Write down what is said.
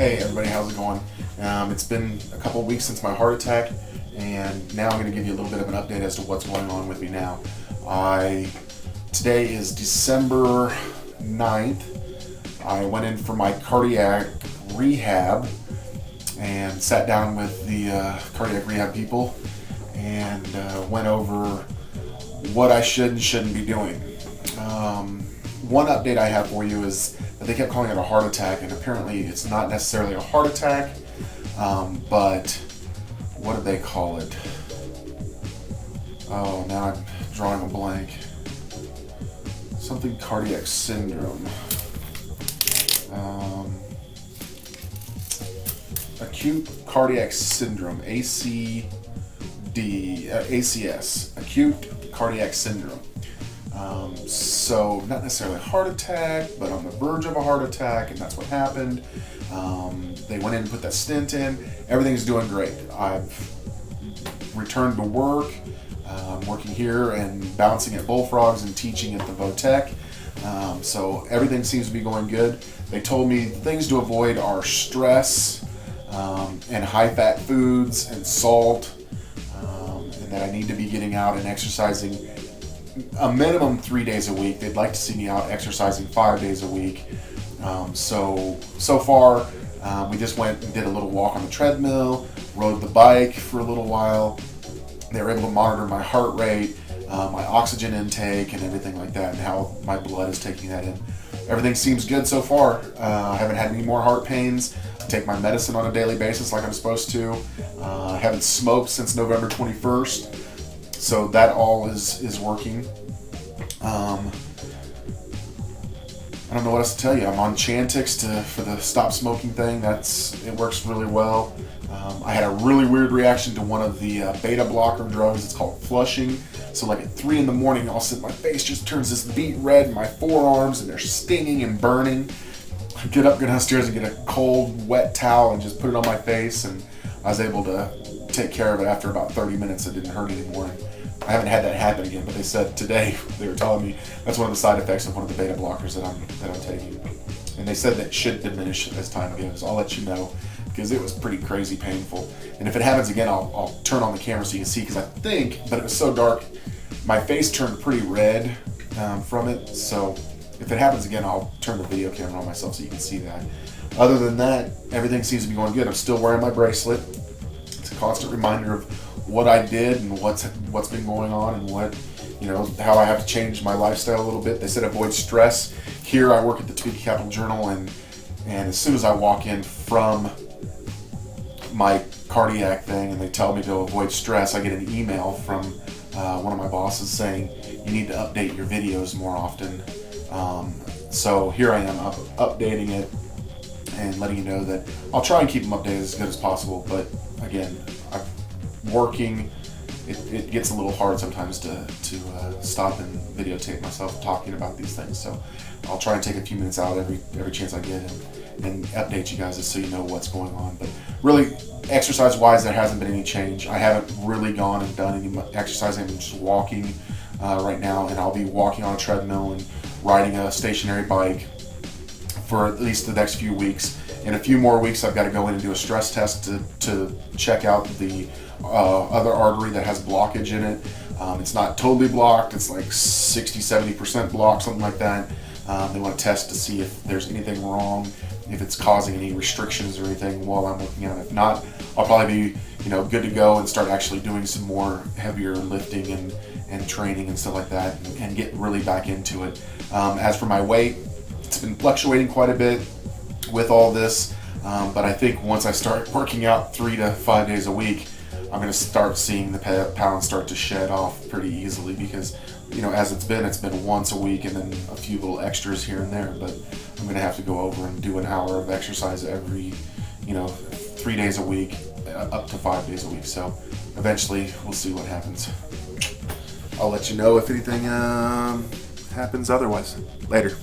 Hey everybody, how's it going? It's been a couple weeks since my heart attack, and now I'm going to give you a little bit of an update as to what's going on with me now. Today is December 9th. I went in for my cardiac rehab and sat down with the cardiac rehab people and went over what I should and shouldn't be doing. One update I have for you is that they kept calling it a heart attack, and apparently it's not necessarily a heart attack, but what did they call it? Oh, now I'm drawing a blank. Something cardiac syndrome. Acute cardiac syndrome, ACS, acute cardiac syndrome. So not necessarily a heart attack, but on the verge of a heart attack, and that's what happened. They went in and put that stent in. Everything's doing great. I've returned to work. I'm working here and bouncing at Bullfrogs and teaching at the Votech. So everything seems to be going good. They told me things to avoid are stress and high-fat foods and salt, and that I need to be getting out and exercising a minimum 3 days a week. They'd like to see me out exercising 5 days a week. So far, we just went and did a little walk on the treadmill, rode the bike for a little while. They were able to monitor my heart rate, my oxygen intake, and everything like that, and how my blood is taking that in. Everything seems good so far. I haven't had any more heart pains. I take my medicine on a daily basis like I'm supposed to. I haven't smoked since November 21st. So that all is working. I don't know what else to tell you. I'm on Chantix for the stop smoking thing. It works really well. I had a really weird reaction to one of the beta blocker drugs. It's called Flushing. So like at 3 in the morning, all of a sudden my face just turns this beet red in my forearms, and they're stinging and burning. I get up, go downstairs, and get a cold, wet towel and just put it on my face, and I was able to take care of it after about 30 minutes. It didn't hurt anymore. I haven't had that happen again, but they said today, they were telling me that's one of the side effects of one of the beta blockers that I'm taking. And they said that should diminish as time goes. I'll let you know, because it was pretty crazy painful. And if it happens again, I'll turn on the camera so you can see, because I think, but it was so dark, my face turned pretty red from it. So if it happens again, I'll turn the video camera on myself so you can see that. Other than that, everything seems to be going good. I'm still wearing my bracelet. It's a constant reminder of what I did and what's been going on, and how I have to change my lifestyle a little bit. They said avoid stress. Here I work at the Topeka Capital Journal, and as soon as I walk in from my cardiac thing and they tell me to avoid stress, I get an email from one of my bosses saying you need to update your videos more often. So here I am updating it and letting you know that I'll try and keep them updated as good as possible, but again, I'm working. It gets a little hard sometimes to stop and videotape myself talking about these things, so I'll try and take a few minutes out every chance I get and update you guys just so you know what's going on. But really, exercise-wise, there hasn't been any change. I haven't really gone and done any exercising. I'm just walking right now, and I'll be walking on a treadmill and riding a stationary bike for at least the next few weeks. In a few more weeks, I've got to go in and do a stress test to check out the other artery that has blockage in it. It's not totally blocked. It's like 60-70% blocked, something like that. They want to test to see if there's anything wrong, if it's causing any restrictions or anything while I'm working on it. If not, I'll probably be good to go and start actually doing some more heavier lifting and training and stuff like that, and get really back into it. As for my weight, it's been fluctuating quite a bit with all this, but I think once I start working out 3 to 5 days a week, I'm going to start seeing the pounds start to shed off pretty easily, because as it's been once a week and then a few little extras here and there. But I'm going to have to go over and do an hour of exercise every 3 days a week, up to 5 days a week. So eventually we'll see what happens. I'll let you know if anything happens otherwise. Later.